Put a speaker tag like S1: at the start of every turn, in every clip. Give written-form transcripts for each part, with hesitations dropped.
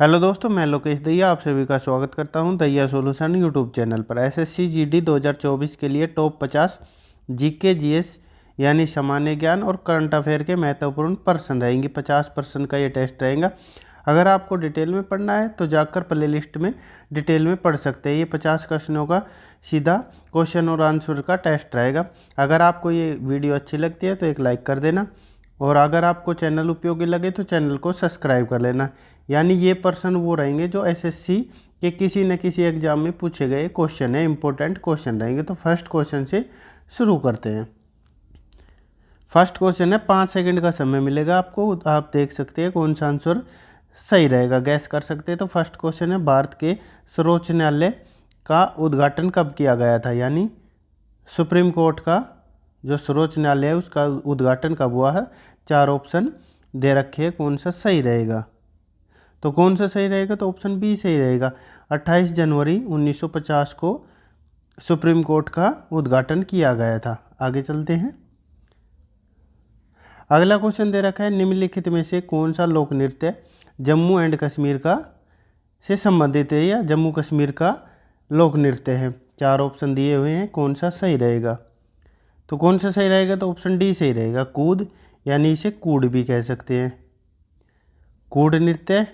S1: Hello दोस्तों, मैं लोकेश दहिया आप सभी का स्वागत करता हूं दहिया सॉल्यूशन यूट्यूब चैनल पर। एसएससी जीडी 2024 के लिए टॉप 50 जीके जीएस यानी सामान्य ज्ञान और करंट अफेयर के महत्वपूर्ण प्रश्न रहेंगे। 50% का ये टेस्ट रहेगा। अगर आपको डिटेल में पढ़ना है तो जाकर प्ले लिस्ट में डिटेल में पढ़ सकते हैं। ये 50 क्वेश्चनों का सीधा क्वेश्चन और आंसर का टेस्ट रहेगा। अगर आपको ये वीडियो अच्छी लगती है तो एक लाइक कर देना, और अगर आपको चैनल उपयोगी लगे तो चैनल को सब्सक्राइब कर लेना। यानी ये प्रश्न वो रहेंगे जो एसएससी के किसी न किसी एग्जाम में पूछे गए क्वेश्चन है, इंपॉर्टेंट क्वेश्चन रहेंगे। तो फर्स्ट क्वेश्चन से शुरू करते हैं। फर्स्ट क्वेश्चन है, 5 सेकंड का समय मिलेगा आपको, आप देख सकते हैं कौन सा आंसर सही रहेगा, गैस कर सकते हैं। तो फर्स्ट क्वेश्चन है, भारत के सर्वोच्च न्यायालय का उद्घाटन कब किया गया था? यानी सुप्रीम कोर्ट का जो सर्वोच्च न्यायालय है उसका उद्घाटन कब हुआ है? 4 ऑप्शन दे रखे हैं, कौन सा सही रहेगा? तो कौन सा सही रहेगा? तो ऑप्शन बी सही रहेगा। 28 जनवरी 1950 को सुप्रीम कोर्ट का उद्घाटन किया गया था। आगे चलते हैं। अगला क्वेश्चन दे रखा है, निम्नलिखित में से कौन सा लोक नृत्य जम्मू एंड कश्मीर का से संबंधित है या जम्मू कश्मीर का लोक नृत्य है? 4 ऑप्शन दिए हुए हैं, कौन सा सही रहेगा? तो कौन सा सही रहेगा? तो ऑप्शन डी सही रहेगा, कूद, यानी इसे कूड भी कह सकते हैं। कूड नृत्य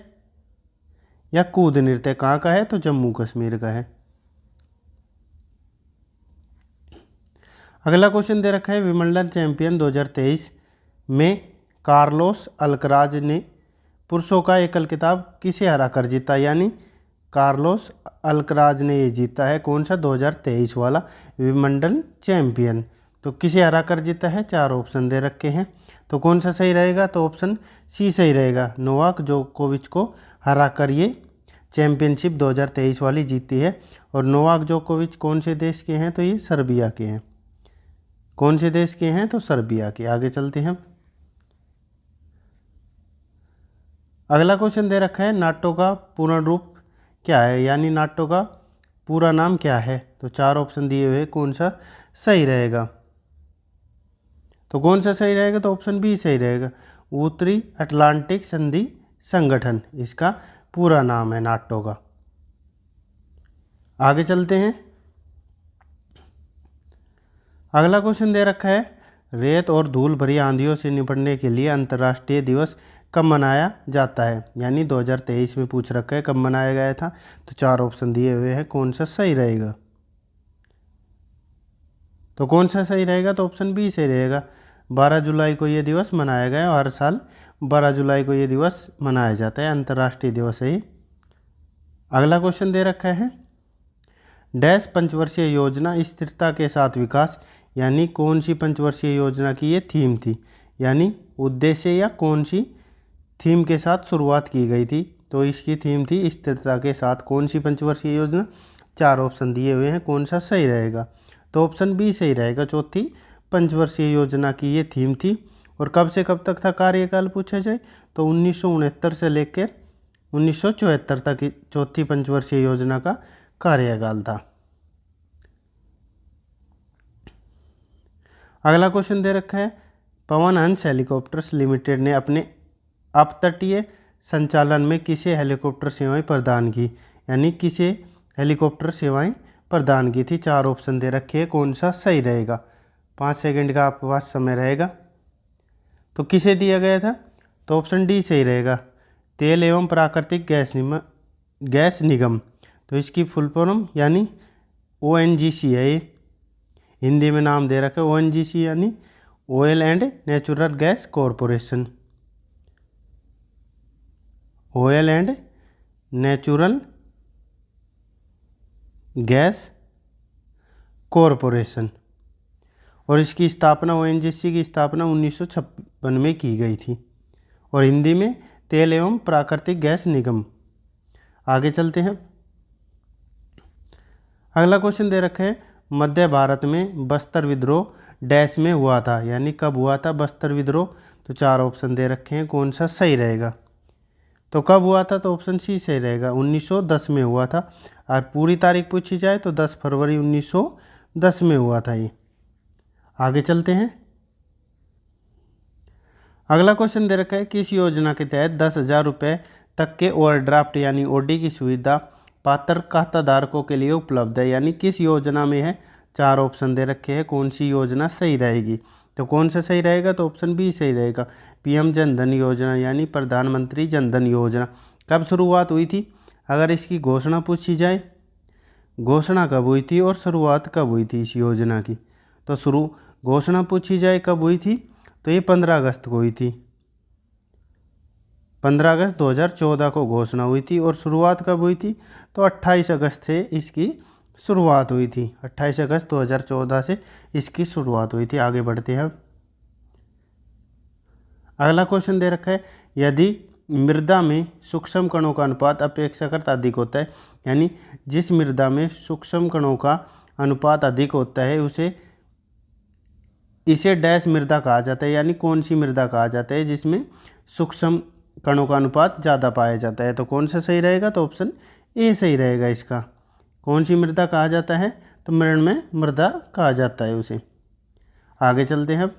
S1: या कूद नृत्य कहाँ का है? तो जम्मू कश्मीर का है। अगला क्वेश्चन दे रखा है, विंबलडन चैंपियन 2023 में कार्लोस अल्कराज ने पुरुषों का एकल खिताब किसे हराकर जीता? यानी कार्लोस अल्कराज ने ये जीता है, कौन सा? 2023 वाला विंबलडन चैंपियन। तो किसे हराकर जीता है? 4 ऑप्शन दे रखे हैं। तो कौन सा सही रहेगा? तो ऑप्शन सी सही रहेगा, नोवाक जोकोविच को हराकर ये चैंपियनशिप 2023 वाली जीती है। और नोवाक जोकोविच कौन से देश के हैं? तो ये सर्बिया के हैं। कौन से देश के हैं? तो सर्बिया के। आगे चलते हैं। अगला क्वेश्चन दे रखा है, नाटो का पूर्ण रूप क्या है? यानी नाटो का पूरा नाम क्या है? तो 4 ऑप्शन दिए हुए, कौन सा सही रहेगा? तो कौन सा सही रहेगा? तो ऑप्शन बी सही रहेगा, उत्तरी अटलांटिक संधि संगठन इसका पूरा नाम है नाटो का। आगे चलते हैं। अगला क्वेश्चन दे रखा है, रेत और धूल भरी आंधियों से निपटने के लिए अंतर्राष्ट्रीय दिवस कब मनाया जाता है? यानी 2023 में पूछ रखा है कब मनाया गया था। तो 4 ऑप्शन दिए हुए हैं, कौन सा सही रहेगा? तो कौन सा सही रहेगा? तो ऑप्शन बी सही रहेगा, 12 जुलाई को ये दिवस मनाया गया और हर साल 12 जुलाई को ये दिवस मनाया जाता है, अंतर्राष्ट्रीय दिवस है। अगला क्वेश्चन दे रखा है, डैश पंचवर्षीय योजना स्थिरता के साथ विकास, यानी कौन सी पंचवर्षीय योजना की ये थीम थी? यानी उद्देश्य या कौन सी थीम के साथ शुरुआत की गई थी? तो इसकी थीम थी स्थिरता के साथ। कौन सी पंचवर्षीय योजना? 4 ऑप्शन दिए हुए हैं, कौन सा सही रहेगा? तो ऑप्शन बी सही रहेगा, चौथी पंचवर्षीय योजना की ये थीम थी। और कब से कब तक था कार्यकाल पूछा जाए तो 1969 से लेकर 1974 तक की चौथी पंचवर्षीय योजना का कार्यकाल था। अगला क्वेश्चन दे रखा है, पवन हंस हेलीकॉप्टर्स लिमिटेड ने अपने अपतटीय संचालन में किसे हेलीकॉप्टर सेवाएं प्रदान की? यानी किसे हेलीकॉप्टर सेवाएं प्रदान की थी? 4 ऑप्शन दे रखे हैं, कौन सा सही रहेगा? 5 सेकंड का आपके पास समय रहेगा। तो किसे दिया गया था? तो ऑप्शन डी सही रहेगा, तेल एवं प्राकृतिक गैस निगम। तो इसकी फुल फॉर्म यानी ONGC है। ये हिंदी में नाम दे रखा है ONGC, यानी oil and natural gas corporation. Oil and natural gas corporation. और इसकी स्थापना ONGC की स्थापना 1956 में की गई थी। और हिंदी में तेल एवं प्राकृतिक गैस निगम। आगे चलते हैं। अगला क्वेश्चन दे रखे हैं, मध्य भारत में बस्तर विद्रोह डैश में हुआ था? यानी कब हुआ था बस्तर विद्रोह? तो 4 ऑप्शन दे रखे हैं, कौन सा सही रहेगा? तो कब हुआ था? तो ऑप्शन सी सही रहेगा, 1910 में हुआ था। और पूरी तारीख पूछी जाए तो 10 फरवरी 1910 में हुआ था ये। आगे चलते हैं। अगला क्वेश्चन दे रखा है, किस योजना के तहत 10,000 रुपये तक के ओवरड्राफ्ट यानी ओडी की सुविधा पात्र खाताधारकों के लिए उपलब्ध है, यानी किस योजना में है। 4 ऑप्शन दे रखे हैं, कौन सी योजना सही रहेगी। तो कौन सा सही रहेगा, तो ऑप्शन बी सही रहेगा, पीएम जनधन योजना यानी प्रधानमंत्री जनधन योजना। कब शुरुआत हुई थी, अगर इसकी घोषणा पूछी जाए, घोषणा कब हुई थी और शुरुआत कब हुई थी इस योजना की। तो घोषणा पूछी जाए कब हुई थी, तो ये 15 अगस्त को हुई थी। 15 अगस्त 2014 को घोषणा हुई थी और शुरुआत कब हुई थी, तो 28 अगस्त से इसकी शुरुआत हुई थी। 28 अगस्त 2014 से इसकी शुरुआत हुई थी। आगे बढ़ते हैं। अगला क्वेश्चन दे रखा है, यदि मृदा में सूक्ष्म कणों का अनुपात अपेक्षाकृत अधिक होता है, यानी जिस मृदा में सूक्ष्म कणों का अनुपात अधिक होता है इसे डैश मृदा कहा जाता है, यानी कौन सी मृदा कहा जाता है जिसमें सूक्ष्म कणों का अनुपात ज़्यादा पाया जाता है। तो कौन सा सही रहेगा, तो ऑप्शन ए सही रहेगा इसका। कौन सी मृदा कहा जाता है, तो मृण्मय मृदा कहा जाता है उसे। आगे चलते हैं। अब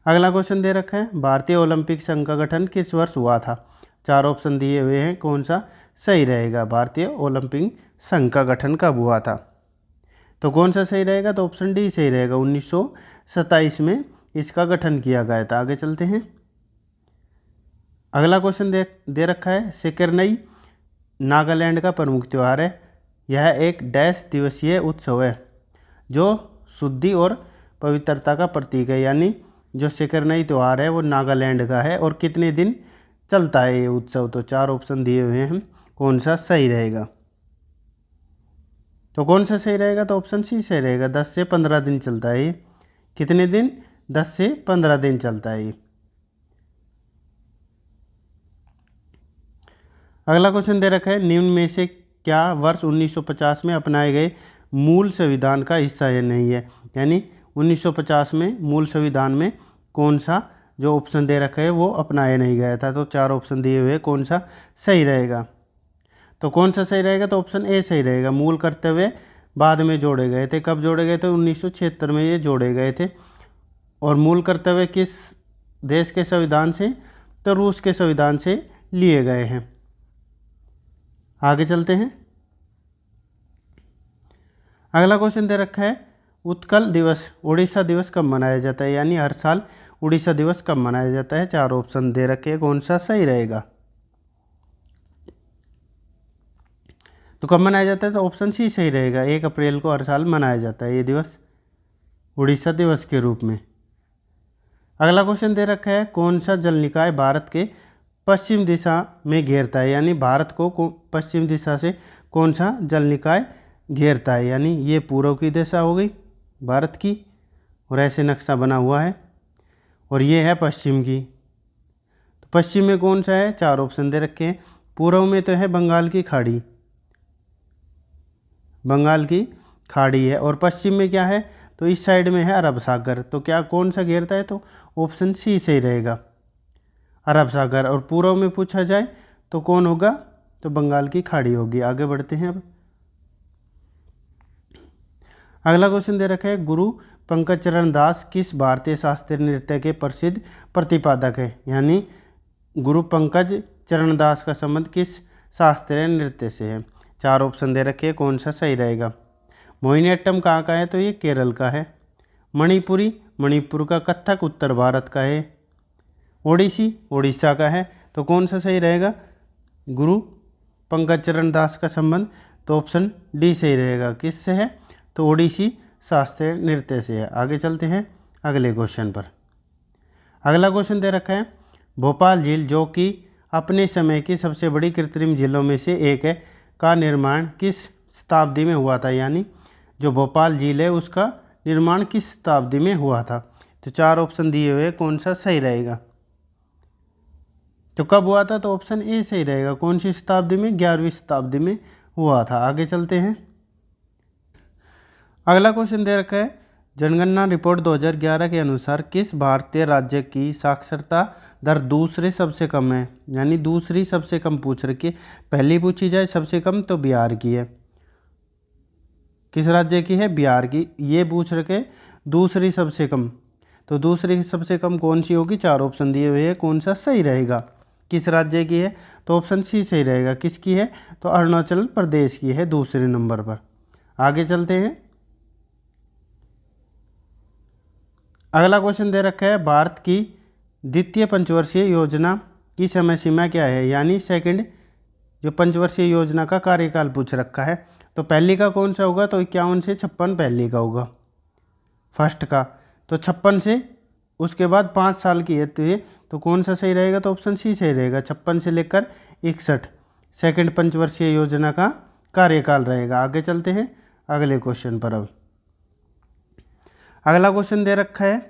S1: अगला क्वेश्चन दे रखा है, भारतीय ओलंपिक संघ का गठन किस वर्ष हुआ था। 4 ऑप्शन दिए हुए हैं, कौन सा सही रहेगा, भारतीय ओलंपिक संघ का गठन कब हुआ था। तो कौन सा सही रहेगा, तो ऑप्शन डी सही रहेगा, 1927 में इसका गठन किया गया था। आगे चलते हैं। अगला क्वेश्चन दे रखा है, सेकेरनई नागालैंड का प्रमुख त्यौहार है। यह एक डैश दिवसीय उत्सव है जो शुद्धि और पवित्रता का प्रतीक है, यानी जो सेकेरनई त्यौहार है वो नागालैंड का है और कितने दिन चलता है ये उत्सव। तो 4 ऑप्शन दिए हुए हैं, कौन सा सही रहेगा। तो कौन सा सही रहेगा, तो ऑप्शन सी सही रहेगा, 10 से 15 दिन चलता है ये। कितने दिन, 10 से 15 दिन चलता है ये। अगला क्वेश्चन दे रखा है, निम्न में से क्या वर्ष 1950 में अपनाए गए मूल संविधान का हिस्सा या नहीं है, यानी 1950 में मूल संविधान में कौन सा जो ऑप्शन दे रखा है वो अपनाया नहीं गया था। तो 4 ऑप्शन दिए हुए, कौन सा सही रहेगा। तो कौन सा सही रहेगा, तो ऑप्शन ए सही रहेगा, मूल कर्तव्य बाद में जोड़े गए थे। कब जोड़े गए थे, 1976 में ये जोड़े गए थे। और मूल कर्तव्य किस देश के संविधान से, तो रूस के संविधान से लिए गए हैं। आगे चलते हैं। अगला क्वेश्चन दे रखा है, उत्कल दिवस उड़ीसा दिवस कब मनाया जाता है, यानी हर साल उड़ीसा दिवस कब मनाया जाता है। 4 ऑप्शन दे रखे हैं, कौन सा सही रहेगा। तो कब मनाया जाता है, तो ऑप्शन सी सही रहेगा, 1 अप्रैल को हर साल मनाया जाता है ये दिवस उड़ीसा दिवस के रूप में। अगला क्वेश्चन दे रखा है, कौन सा जल निकाय भारत के पश्चिम दिशा में घेरता है, यानी भारत को पश्चिम दिशा से कौन सा जल निकाय घेरता है, यानी ये पूर्व की दिशा हो गई भारत की और ऐसे नक्शा बना हुआ है, और ये है पश्चिम की। तो पश्चिम में कौन सा है, 4 ऑप्शन दे रखे हैं। पूर्व में तो है बंगाल की खाड़ी, बंगाल की खाड़ी है, और पश्चिम में क्या है, तो इस साइड में है अरब सागर। तो क्या कौन सा घेरता है, तो ऑप्शन सी सही रहेगा, अरब सागर। और पूर्व में पूछा जाए तो कौन होगा, तो बंगाल की खाड़ी होगी। आगे बढ़ते हैं। अब अगला क्वेश्चन दे रखा है, गुरु पंकज चरण दास किस भारतीय शास्त्रीय नृत्य के प्रसिद्ध प्रतिपादक है, यानी गुरु पंकज चरण दास का संबंध किस शास्त्रीय नृत्य से है। 4 ऑप्शन दे रखे हैं, कौन सा सही रहेगा। मोहिनीअट्टम कहाँ का है, तो ये केरल का है। मणिपुरी मणिपुर का। कथक उत्तर भारत का है। ओडिसी उड़ीसा का है। तो कौन सा सही रहेगा, गुरु पंकज चरण दास का संबंध, तो ऑप्शन डी सही रहेगा, किससे है, तो ओडिसी शास्त्रीय नृत्य से है। आगे चलते हैं अगले क्वेश्चन पर। अगला क्वेश्चन दे रखा है, भोपाल झील जो कि अपने समय की सबसे बड़ी कृत्रिम झीलों में से एक है का निर्माण किस शताब्दी में हुआ था, यानी जो भोपाल झील है उसका निर्माण किस शताब्दी में हुआ था। तो 4 ऑप्शन दिए हुए, कौन सा सही रहेगा। तो कब हुआ था, तो ऑप्शन ए सही रहेगा, कौन सी शताब्दी में, 11वीं शताब्दी में हुआ था। आगे चलते हैं। अगला क्वेश्चन दे रखा है, जनगणना रिपोर्ट 2011 के अनुसार किस भारतीय राज्य की साक्षरता दर दूसरे सबसे कम है, यानी दूसरी सबसे कम पूछ रखी है। पहली पूछी जाए सबसे कम तो बिहार की है। किस राज्य की है, बिहार की। ये पूछ रखे दूसरी सबसे कम, तो दूसरी सबसे कम कौन सी होगी। 4 ऑप्शन दिए हुए हैं, कौन सा सही रहेगा। किस राज्य की है, तो ऑप्शन सी सही रहेगा। किसकी है, तो अरुणाचल प्रदेश की है दूसरे नंबर पर। आगे चलते हैं। अगला क्वेश्चन दे रखा है, भारत की द्वितीय पंचवर्षीय योजना की समय सीमा क्या है, यानी सेकंड जो पंचवर्षीय योजना का कार्यकाल पूछ रखा है। तो पहली का कौन सा होगा, तो 51 से 56 पहली का होगा फर्स्ट का। तो 56 से उसके बाद 5 साल की है तो कौन सा सही रहेगा, तो ऑप्शन सी सही रहेगा। 56 से लेकर 61 सेकंड पंचवर्षीय योजना का कार्यकाल रहेगा। आगे चलते हैं अगले क्वेश्चन पर। अब अगला क्वेश्चन दे रखा है,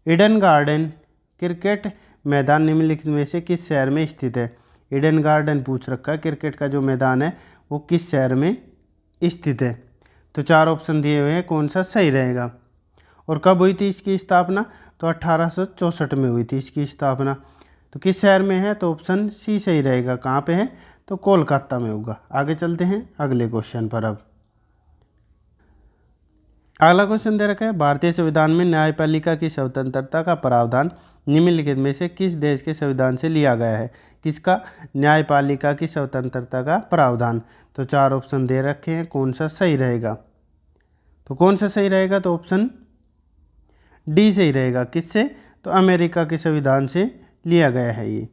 S1: ईडन गार्डन क्रिकेट मैदान निम्नलिखित में से किस शहर में स्थित है। ईडन गार्डन पूछ रखा है, क्रिकेट का जो मैदान है वो किस शहर में स्थित है। तो 4 ऑप्शन दिए हुए हैं, कौन सा सही रहेगा। और कब हुई थी इसकी स्थापना, तो 1864 में हुई थी इसकी स्थापना। तो किस शहर में है, तो ऑप्शन सी सही रहेगा। कहाँ पे है, तो कोलकाता में होगा। आगे चलते हैं अगले क्वेश्चन पर। अब अगला क्वेश्चन दे रखा है, भारतीय संविधान में न्यायपालिका की स्वतंत्रता का प्रावधान निम्नलिखित में से किस देश के संविधान से लिया गया है। किसका, न्यायपालिका की स्वतंत्रता का प्रावधान। तो 4 ऑप्शन दे रखे हैं, कौन सा सही रहेगा, तो कौन सा सही रहेगा, तो ऑप्शन डी सही रहेगा। किससे, तो अमेरिका के संविधान से लिया गया है ये।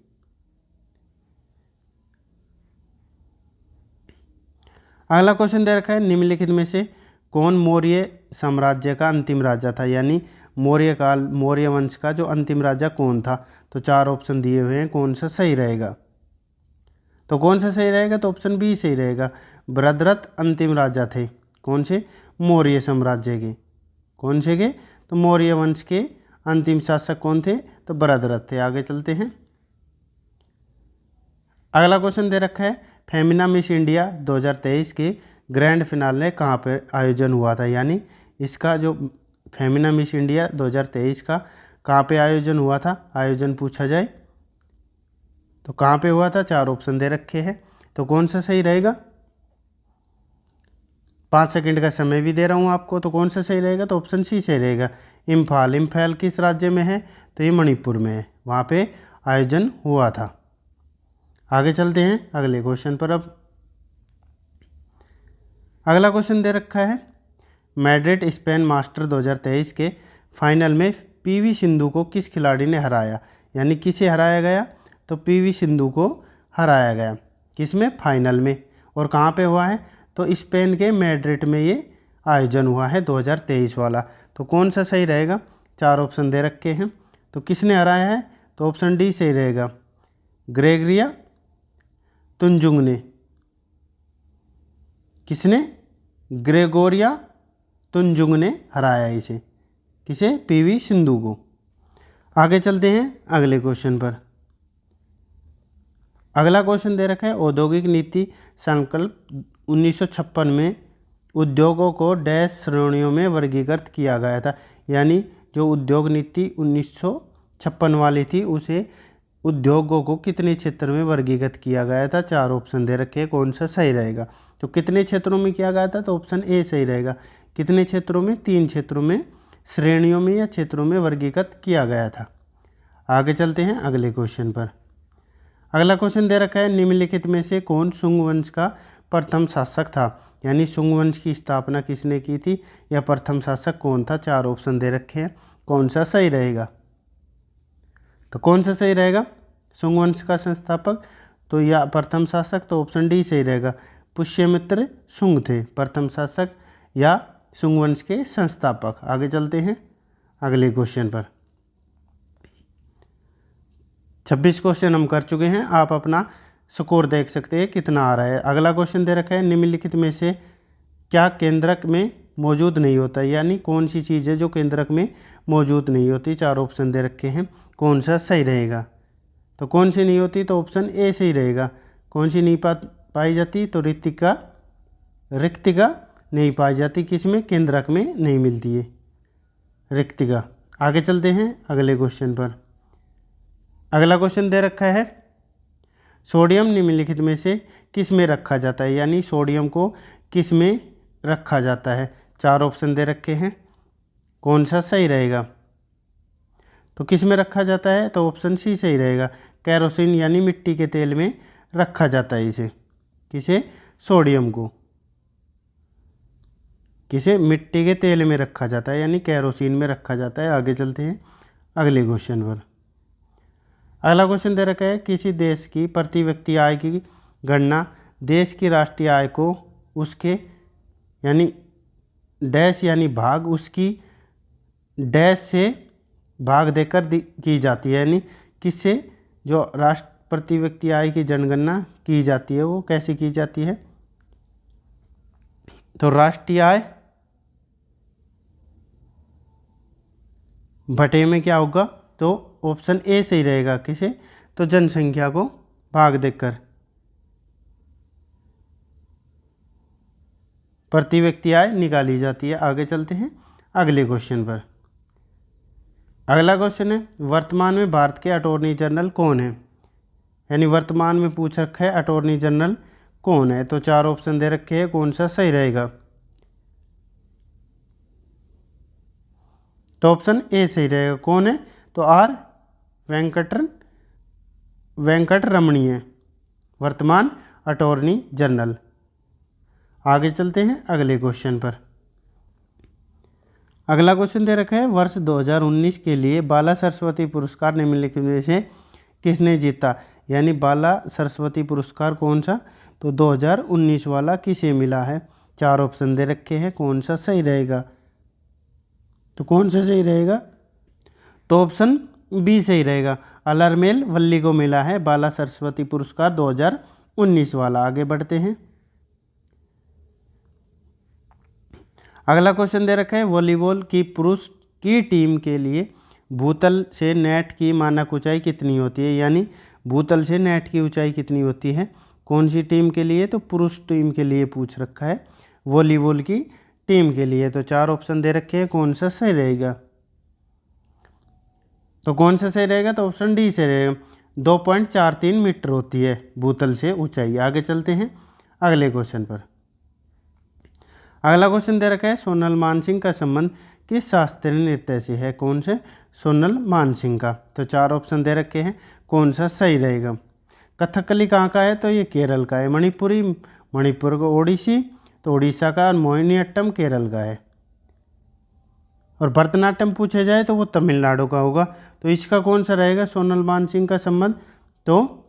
S1: अगला क्वेश्चन दे रखा है, निम्नलिखित में से कौन मौर्य साम्राज्य का अंतिम राजा था, यानी मौर्य वंश का जो अंतिम राजा कौन था। तो 4 ऑप्शन दिए हुए हैं, कौन सा सही रहेगा, तो कौन सा सही रहेगा, तो ऑप्शन बी सही रहेगा। भरतरथ अंतिम राजा थे, कौन से, मौर्य साम्राज्य के। कौन से के, तो मौर्य वंश के अंतिम शासक कौन थे, तो भरतरथ थे। आगे चलते हैं। अगला क्वेश्चन दे रखा है, फेमिना मिस इंडिया 2023 के ग्रैंड फिनाले कहाँ पर आयोजन हुआ था, यानी इसका जो फेमिना मिस इंडिया 2023 का कहाँ पे आयोजन हुआ था, आयोजन पूछा जाए तो कहाँ पे हुआ था। 4 ऑप्शन दे रखे हैं, तो कौन सा सही रहेगा। 5 सेकंड का समय भी दे रहा हूँ आपको, तो कौन सा सही रहेगा, तो ऑप्शन सी सही रहेगा। इम्फाल किस राज्य में है, तो ये मणिपुर में है, वहाँ पे आयोजन हुआ था। आगे चलते हैं अगले क्वेश्चन पर। अब अगला क्वेश्चन दे रखा है, मैड्रिड स्पेन मास्टर 2023 के फाइनल में पीवी सिंधु को किस खिलाड़ी ने हराया, यानी किसे हराया गया, तो पीवी सिंधु को हराया गया। किसमें, फाइनल में। और कहाँ पे हुआ है, तो स्पेन के मैड्रिड में ये आयोजन हुआ है 2023 वाला। तो कौन सा सही रहेगा, 4 ऑप्शन दे रखे हैं, तो किसने हराया है, तो ऑप्शन डी सही रहेगा। ग्रेगरिया तुंजुंग ने। किसने, ग्रेगोरिया तुंजुंग ने हराया इसे, किसे, पीवी सिंधु को। आगे चलते हैं अगले क्वेश्चन पर। अगला क्वेश्चन दे रखा है, औद्योगिक नीति संकल्प 1956 में उद्योगों को डैश श्रेणियों में वर्गीकृत किया गया था, यानी जो उद्योग नीति 1956 वाली थी उसे उद्योगों को कितने क्षेत्र में वर्गीकृत किया गया था। 4 ऑप्शन दे रखे हैं, कौन सा सही रहेगा, तो कितने क्षेत्रों में किया गया था, तो ऑप्शन ए सही रहेगा। कितने क्षेत्रों में, 3 क्षेत्रों में, श्रेणियों में या क्षेत्रों में वर्गीकृत किया गया था। आगे चलते हैं अगले क्वेश्चन पर। अगला क्वेश्चन दे रखा है, निम्नलिखित में से कौन शुंग वंश का प्रथम शासक था, यानी शुंग वंश की स्थापना किसने की थी या प्रथम शासक कौन था। 4 ऑप्शन दे रखे हैं, कौन सा सही रहेगा, तो कौन सा सही रहेगा, शुंग वंश का संस्थापक तो या प्रथम शासक, तो ऑप्शन डी सही रहेगा। पुष्यमित्र शुंग थे प्रथम शासक या शुंग वंश के संस्थापक। आगे चलते हैं अगले क्वेश्चन पर। 26 क्वेश्चन हम कर चुके हैं, आप अपना स्कोर देख सकते हैं कितना आ रहा है। अगला क्वेश्चन दे रखा है, निम्नलिखित में से क्या केंद्रक में मौजूद नहीं होता, यानी कौन सी चीज़ है जो केंद्रक में मौजूद नहीं होती। 4 ऑप्शन दे रखे हैं, कौन सा सही रहेगा, तो कौन सी नहीं होती, तो ऑप्शन ए सही रहेगा। कौन सी नहीं पाई जाती, तो रिक्तिका नहीं पाई जाती, किसमें, केंद्रक में नहीं मिलती है रिक्तिका। आगे चलते हैं अगले क्वेश्चन पर। अगला क्वेश्चन दे रखा है, सोडियम निम्नलिखित में से किस में रखा जाता है, यानी सोडियम को किस में रखा जाता है। 4 ऑप्शन दे रखे हैं, कौन सा सही रहेगा, तो किस में रखा जाता है, तो ऑप्शन सी सही रहेगा। कैरोसिन यानी मिट्टी के तेल में रखा जाता है इसे। किसे? सोडियम को किसे? मिट्टी के तेल में रखा जाता है यानी कैरोसिन में रखा जाता है। आगे चलते हैं अगले क्वेश्चन पर। अगला क्वेश्चन दे रखा है किसी देश की प्रति व्यक्ति आय की गणना देश की राष्ट्रीय आय को उसके यानी डैश यानी भाग उसकी डैश से भाग देकर की जाती है। यानी किससे जो राष्ट्र प्रति व्यक्ति आय की जनगणना की जाती है वो कैसे की जाती है? तो राष्ट्रीय आय बटे में क्या होगा? तो ऑप्शन ए सही रहेगा। किसे? तो जनसंख्या को भाग देकर प्रति व्यक्ति आय निकाली जाती है। आगे चलते हैं अगले क्वेश्चन पर। अगला क्वेश्चन है वर्तमान में भारत के अटॉर्नी जनरल कौन है? यानी वर्तमान में पूछ रखा है अटॉर्नी जनरल कौन है। तो 4 ऑप्शन दे रखे हैं, कौन सा सही रहेगा? तो ऑप्शन ए सही रहेगा। कौन है? तो आर वेंकट रमणी है वर्तमान अटॉर्नी जनरल। आगे चलते हैं अगले क्वेश्चन पर। अगला क्वेश्चन दे रखा है वर्ष 2019 के लिए बाला सरस्वती पुरस्कार निम्नलिखित में से किसने जीता? यानी बाला सरस्वती पुरस्कार कौन सा? तो 2019 वाला किसे मिला है? 4 ऑप्शन दे रखे हैं, कौन सा सही रहेगा? तो कौन सा सही रहेगा? तो ऑप्शन बी सही रहेगा। अलरमेल वल्ली को मिला है बाला सरस्वती पुरस्कार 2019 वाला। आगे बढ़ते हैं। अगला क्वेश्चन दे रखा है वॉलीबॉल की पुरुष की टीम के लिए भूतल से नेट की मानक ऊंचाई कितनी होती है? यानी भूतल से नेट की ऊंचाई कितनी होती है? कौन सी टीम के लिए? तो पुरुष टीम के लिए पूछ रखा है, वॉलीबॉल की टीम के लिए। तो 4 ऑप्शन दे रखे हैं, कौन सा सही रहेगा? तो कौन सा सही रहेगा? तो ऑप्शन डी सही रहेगा। 2.43 मीटर होती है भूतल से ऊंचाई। आगे चलते हैं अगले क्वेश्चन पर। अगला क्वेश्चन दे रखा है सोनल मानसिंह का संबंध किस शास्त्रीय नृत्य से है? कौन से? सोनल मानसिंह का। तो 4 ऑप्शन दे रखे हैं, कौन सा सही रहेगा? कथकली कहाँ का है? तो ये केरल का है। मणिपुर का। ओडिसी तो उड़ीसा का। और मोहिनीअट्टम केरल का है। और भरतनाट्यम पूछा जाए तो वो तमिलनाडु का होगा। तो इसका कौन सा रहेगा सोनल मानसिंह का संबंध? तो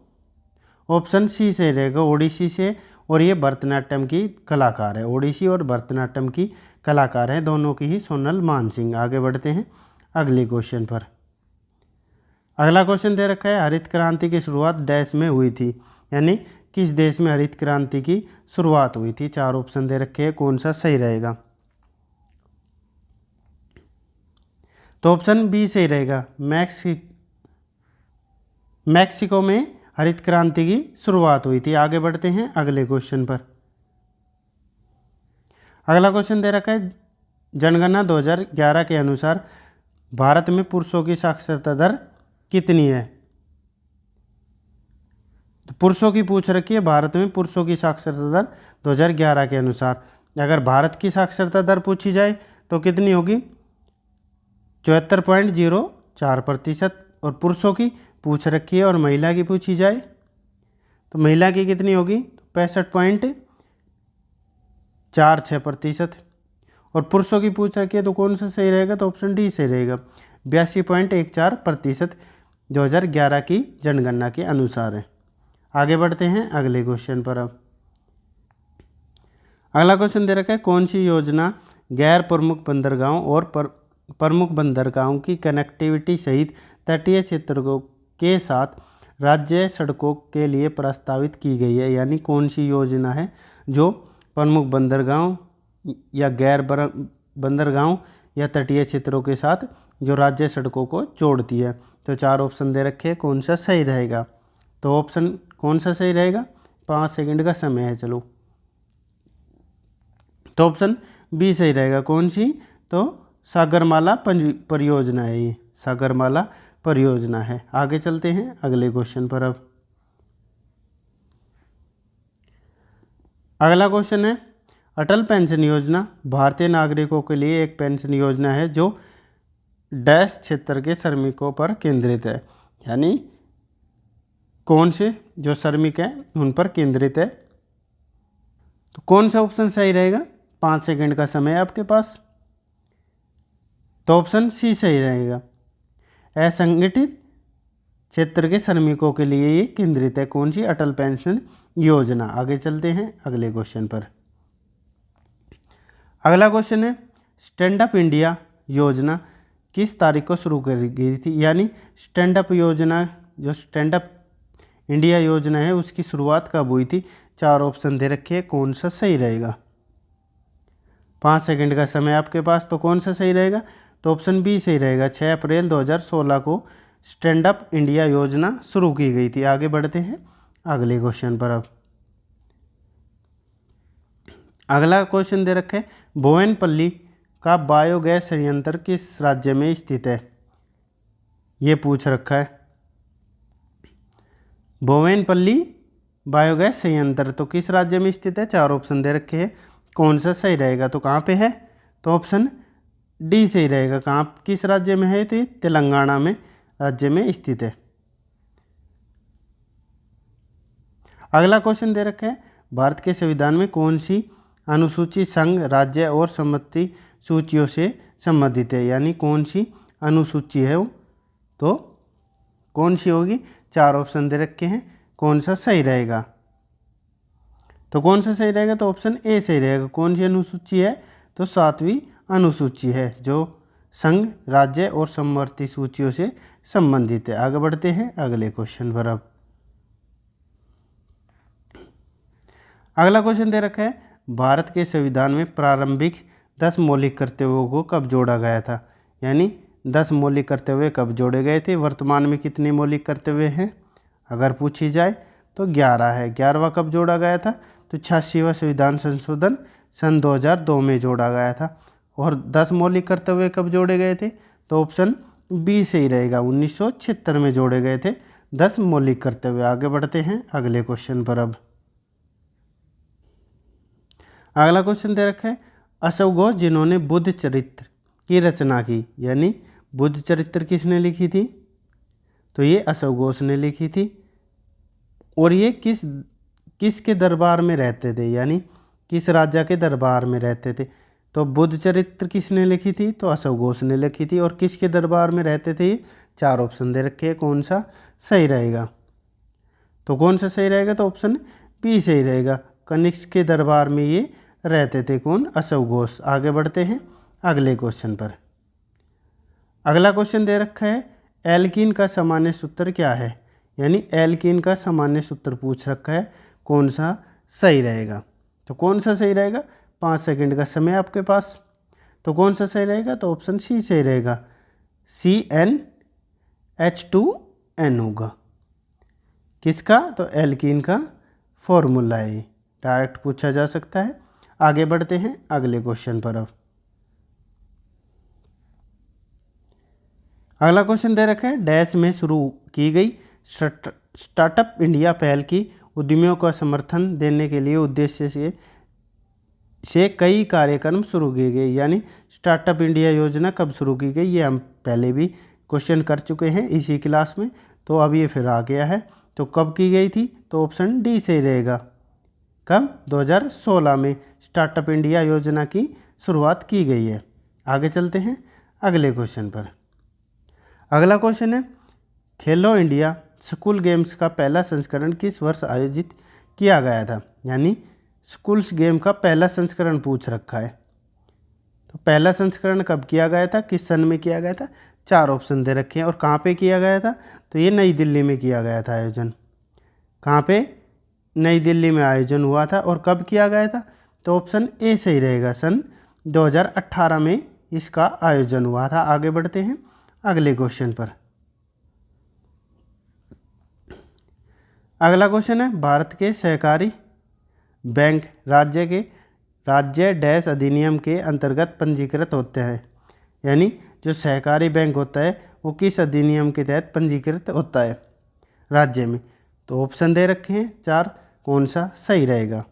S1: ऑप्शन सी सही रहेगा, ओडिसी से। और ये भरतनाट्यम की कलाकार है। ओडिसी और भरतनाट्यम की कलाकार हैं, दोनों की ही सोनल मानसिंह। आगे बढ़ते हैं अगले क्वेश्चन पर। अगला क्वेश्चन दे रखा है हरित क्रांति की शुरुआत डैश में हुई थी? यानी किस देश में हरित क्रांति की शुरुआत हुई थी? 4 ऑप्शन दे रखे हैं, कौन सा सही रहेगा? तो ऑप्शन बी सही रहेगा। मैक्सिको में हरित क्रांति की शुरुआत हुई थी। आगे बढ़ते हैं अगले क्वेश्चन पर। अगला क्वेश्चन दे रखा है जनगणना 2011 के अनुसार भारत में पुरुषों की साक्षरता दर कितनी है? तो पुरुषों की पूछ रखी है, भारत में पुरुषों की साक्षरता दर 2011 के अनुसार। अगर भारत की साक्षरता दर पूछी जाए तो कितनी होगी? 74.04%। और पुरुषों की पूछ रखी है और महिला की पूछी जाए तो महिला की कितनी होगी? 65.46%। और पुरुषों की पूछ रखी है तो कौन सा सही रहेगा? तो ऑप्शन डी सही रहेगा। 82.14% 2011 की जनगणना के अनुसार है। आगे बढ़ते हैं अगले क्वेश्चन पर। अब अगला क्वेश्चन दे रखा है कौन सी योजना गैर प्रमुख बंदरगाहों और प्रमुख बंदरगाहों की कनेक्टिविटी सहित तटीय क्षेत्रों के साथ राज्य सड़कों के लिए प्रस्तावित की गई है? यानी कौन सी योजना है जो प्रमुख बंदरगाहों या गैर बंदरगाहों या तटीय क्षेत्रों के साथ जो राज्य सड़कों को जोड़ती है? तो 4 ऑप्शन दे रखे हैं, कौन सा सही रहेगा? तो ऑप्शन कौन सा सही रहेगा? 5 सेकंड का समय है, चलो। तो ऑप्शन बी सही रहेगा। कौन सी? तो सागरमाला परियोजना है, ये सागरमाला परियोजना है। आगे चलते हैं अगले क्वेश्चन पर। अब अगला क्वेश्चन है अटल पेंशन योजना भारतीय नागरिकों के लिए एक पेंशन योजना है जो डैश क्षेत्र के श्रमिकों पर केंद्रित है। यानी कौन से जो श्रमिक हैं उन पर केंद्रित है। तो कौन सा ऑप्शन सही रहेगा? 5 सेकंड का समय है आपके पास, तो ऑप्शन सी सही रहेगा। असंगठित क्षेत्र के श्रमिकों के लिए ये केंद्रित है। कौन सी? अटल पेंशन योजना। आगे चलते हैं अगले क्वेश्चन पर। अगला क्वेश्चन है, स्टैंड अप इंडिया योजना किस तारीख को शुरू करी गई थी? यानी स्टैंड अप योजना, जो स्टैंड अप इंडिया योजना है, उसकी शुरुआत कब हुई थी? 4 ऑप्शन दे रखे हैं, कौन सा सही रहेगा? 5 सेकंड का समय आपके पास, तो कौन सा सही रहेगा? तो ऑप्शन बी सही रहेगा। 6 अप्रैल 2016 को स्टैंड अप इंडिया योजना शुरू की गई थी। आगे बढ़ते हैं अगले क्वेश्चन पर। अब अगला क्वेश्चन दे रखे, बोवेनपल्ली का बायोगैस संयंत्र किस राज्य में स्थित है? ये पूछ रखा है। बोवेनपल्ली बायोगैस संयंत्र तो किस राज्य में स्थित है? 4 ऑप्शन दे रखे हैं, कौन सा सही रहेगा? तो कहाँ पे है? तो ऑप्शन डी सही रहेगा। कहाँ, किस राज्य में है? तो ये तेलंगाना में राज्य में स्थित है। अगला क्वेश्चन दे रखा है, भारत के संविधान में कौन सी अनुसूची संघ, राज्य और सम्मति सूचियों से संबंधित है? यानी कौन सी अनुसूची है वो, तो कौन सी होगी? 4 ऑप्शन दे रखे हैं, कौन सा सही रहेगा? तो कौन सा सही रहेगा? तो ऑप्शन ए सही रहेगा। कौन सी अनुसूची है? तो 7वीं अनुसूची है, जो संघ, राज्य और सम्मति सूचियों से संबंधित है। आगे बढ़ते हैं अगले क्वेश्चन पर। अब अगला क्वेश्चन दे रखा है, भारत के संविधान में प्रारंभिक 10 मौलिक कर्तव्यों को कब जोड़ा गया था? यानी 10 मौलिक कर्तव्य कब जोड़े गए थे? वर्तमान में कितने मौलिक कर्तव्य हैं अगर पूछी जाए तो 11 है। 11वां कब जोड़ा गया था? तो 86वां संविधान संशोधन सन 2002 में जोड़ा गया था। और 10 मौलिक कर्तव्य कब जोड़े गए थे? तो ऑप्शन बी सही रहेगा। 1976 में जोड़े गए थे 10 मौलिक कर्तव्य। आगे बढ़ते हैं अगले क्वेश्चन पर। अब अगला क्वेश्चन दे रखा है, अशोक घोष जिन्होंने बुद्ध चरित्र की रचना की, यानी बुद्ध चरित्र किसने लिखी थी? तो ये अशोक घोष ने लिखी थी। और ये किसके दरबार में रहते थे? यानी किस राजा के दरबार में रहते थे? तो बुद्ध चरित्र किसने लिखी थी? तो अशोक घोष ने लिखी थी। और किसके दरबार में रहते थे? 4 ऑप्शन दे रखे हैं, कौन सा सही रहेगा? तो कौन सा सही रहेगा? तो ऑप्शन बी सही रहेगा। कनिष्क के दरबार में ये रहते थे। कौन? अशोक घोष। आगे बढ़ते हैं अगले क्वेश्चन पर। अगला क्वेश्चन दे रखा है, एल्कीन का सामान्य सूत्र क्या है? यानी एल्कीन का सामान्य सूत्र पूछ रखा है, कौन सा सही रहेगा? तो कौन सा सही रहेगा? 5 सेकंड का समय आपके पास, तो कौन सा सही रहेगा? तो ऑप्शन सी सही रहेगा। CnH2n होगा। किसका? तो एल्कीन का फॉर्मूला है, डायरेक्ट पूछा जा सकता है। आगे बढ़ते हैं अगले क्वेश्चन पर। अब अगला क्वेश्चन दे रखा है, डैश में शुरू की गई स्टार्टअप इंडिया पहल की उद्यमियों का समर्थन देने के लिए उद्देश्य से कई कार्यक्रम शुरू किए गए। यानी स्टार्टअप इंडिया योजना कब शुरू की गई? ये हम पहले भी क्वेश्चन कर चुके हैं इसी क्लास में, तो अब ये फिर आ गया है। तो कब की गई थी? तो ऑप्शन डी सही रहेगा। कब? 2016 में स्टार्टअप इंडिया योजना की शुरुआत की गई है। आगे चलते हैं अगले क्वेश्चन पर। अगला क्वेश्चन है, खेलो इंडिया स्कूल गेम्स का पहला संस्करण किस वर्ष आयोजित किया गया था? यानी स्कूल्स गेम का पहला संस्करण पूछ रखा है। तो पहला संस्करण कब किया गया था? किस सन में किया गया था? 4 ऑप्शन दे रखे हैं। और कहाँ पे किया गया था? तो ये नई दिल्ली में किया गया था आयोजन। कहाँ पे? नई दिल्ली में आयोजन हुआ था। और कब किया गया था? तो ऑप्शन ए सही रहेगा। सन 2018 में इसका आयोजन हुआ था। आगे बढ़ते हैं अगले क्वेश्चन पर। अगला क्वेश्चन है, भारत के सहकारी बैंक राज्य डैश अधिनियम के अंतर्गत पंजीकृत होते हैं। यानी जो सहकारी बैंक होता है वो किस अधिनियम के तहत पंजीकृत होता है राज्य में? तो ऑप्शन दे रखे हैं 4, कौन सा सही रहेगा?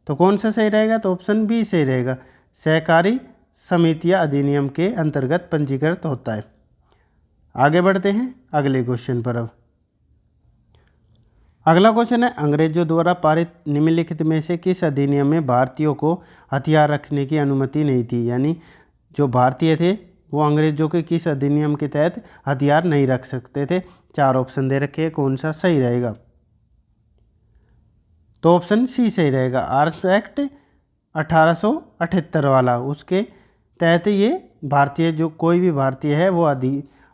S1: तो कौन सा सही रहेगा? तो ऑप्शन बी सही रहेगा। सहकारी समितियां अधिनियम के अंतर्गत पंजीकृत होता है। आगे बढ़ते हैं अगले क्वेश्चन पर। अब अगला क्वेश्चन है, अंग्रेजों द्वारा पारित निम्नलिखित में से किस अधिनियम में भारतीयों को हथियार रखने की अनुमति नहीं थी। यानी जो भारतीय थे वो अंग्रेजों के किस अधिनियम के तहत हथियार नहीं रख सकते थे। 4 ऑप्शन दे रखे हैं, कौन सा सही रहेगा। तो ऑप्शन सी सही रहेगा, आर्म्स एक्ट 1878 वाला, उसके तहत ये भारतीय, जो कोई भी भारतीय है वो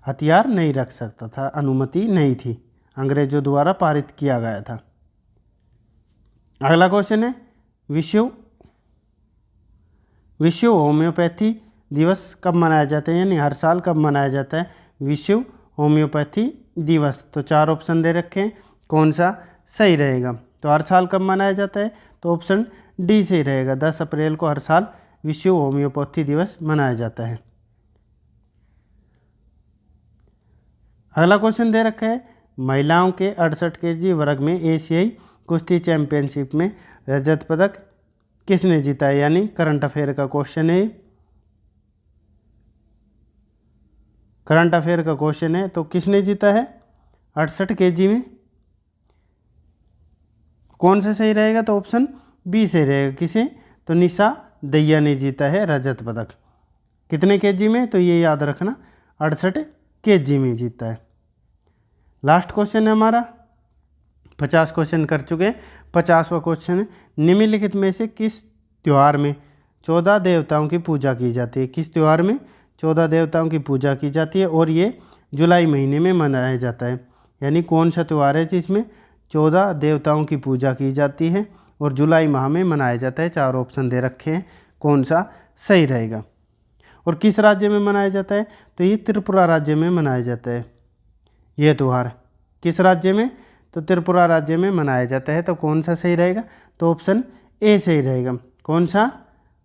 S1: हथियार नहीं रख सकता था, अनुमति नहीं थी, अंग्रेजों द्वारा पारित किया गया था। अगला क्वेश्चन है, विश्व होम्योपैथी दिवस कब मनाया जाता है। यानी हर साल कब मनाया जाता है विश्व होम्योपैथी दिवस। तो 4 ऑप्शन दे रखे हैं, कौन सा सही रहेगा। तो हर साल कब मनाया जाता है, तो ऑप्शन डी सही रहेगा, 10 अप्रैल को हर साल विश्व होम्योपैथी दिवस मनाया जाता है। अगला क्वेश्चन दे रखा है, महिलाओं के 68 kg वर्ग में एशियाई कुश्ती चैंपियनशिप में रजत पदक किसने जीता है। यानी करंट अफेयर का क्वेश्चन है, करंट अफेयर का क्वेश्चन है। तो किसने जीता है 68 kg में, कौन सा सही रहेगा, तो ऑप्शन बी सही रहेगा। किसे, तो निशा दहिया ने जीता है रजत पदक। कितने केजी में, तो ये याद रखना 68 kg में जीता है। लास्ट क्वेश्चन है हमारा, 50 क्वेश्चन कर चुके हैं। 50वां क्वेश्चन है, निम्नलिखित में से किस त्यौहार में 14 देवताओं की पूजा की जाती है। किस त्यौहार में 14 देवताओं की पूजा की जाती है और ये जुलाई महीने में मनाया जाता है। यानी कौन सा त्यौहार है जिसमें 14 देवताओं की पूजा की जाती है और जुलाई माह में मनाया जाता है। 4 ऑप्शन दे रखे हैं, कौन सा सही रहेगा। और किस राज्य में मनाया जाता है, तो ये त्रिपुरा राज्य में मनाया जाता है। यह त्यौहार किस राज्य में, तो त्रिपुरा राज्य में मनाया जाता है। तो कौन सा सही रहेगा, तो ऑप्शन ए सही रहेगा। कौन सा,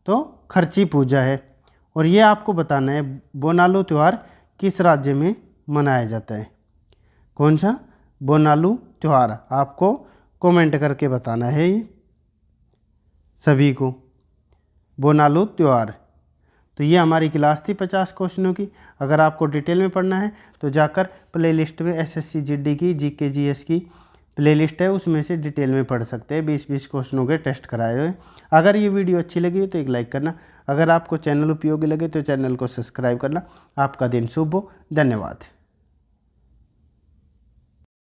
S1: तो खर्ची पूजा है। और ये आपको बताना है बोनालू त्यौहार किस राज्य में मनाया जाता है। कौन सा बोनालू त्यौहार, आपको कमेंट करके बताना है ये सभी को, बोनालू त्यौहार। तो ये हमारी क्लास थी 50 क्वेश्चनों की। अगर आपको डिटेल में पढ़ना है तो जाकर प्लेलिस्ट में एसएससी जीडी की जीके जीएस की प्लेलिस्ट है, उसमें से डिटेल में पढ़ सकते हैं। 20-20 क्वेश्चनों के टेस्ट कराए हुए। अगर ये वीडियो अच्छी लगी हो तो एक लाइक करना, अगर आपको चैनल उपयोगी लगे तो चैनल को सब्सक्राइब करना। आपका दिन शुभ हो, धन्यवाद।